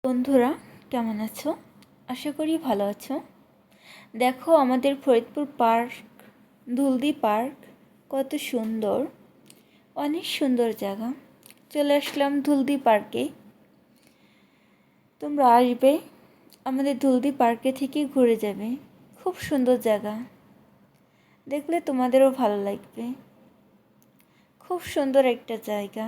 বন্ধুরা কেমন আছো? আশা করি ভালো আছো। দেখো আমাদের ফরিদপুর পার্ক, দুলদি পার্ক কত সুন্দর, অনেক সুন্দর জায়গা। চলে আসলাম দুলদি পার্কে। তোমরা আসবে, আমাদের দুলদি পার্কে থেকে ঘুরে যাবে। খুব সুন্দর জায়গা, দেখলে তোমাদেরও ভালো লাগবে। খুব সুন্দর একটা জায়গা।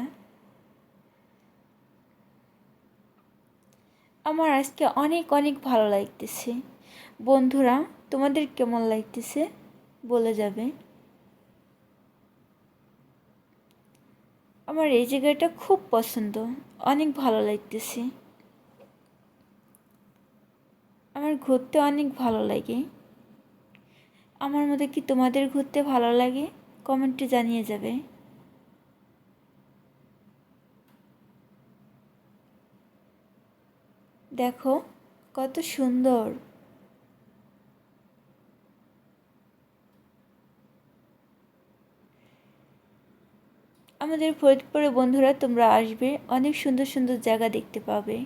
আমার আজকে অনেক অনেক ভালো লাগতেছে। বন্ধুরা তোমাদের কেমন লাগতেছে বলে যাবে। আমার এই জায়গাটা খুব পছন্দ, অনেক ভালো লাগতেছে। আমার ঘুরতে অনেক ভালো লাগে। আমার মতো কি তোমাদের ঘুরতে ভালো লাগে? কমেন্টে জানিয়ে যাবে। দেখো কত সুন্দর। আমাদের ফরিদপুরে বন্ধুরা তোমরা আসবে, অনেক সুন্দর সুন্দর জায়গা দেখতে পাবে।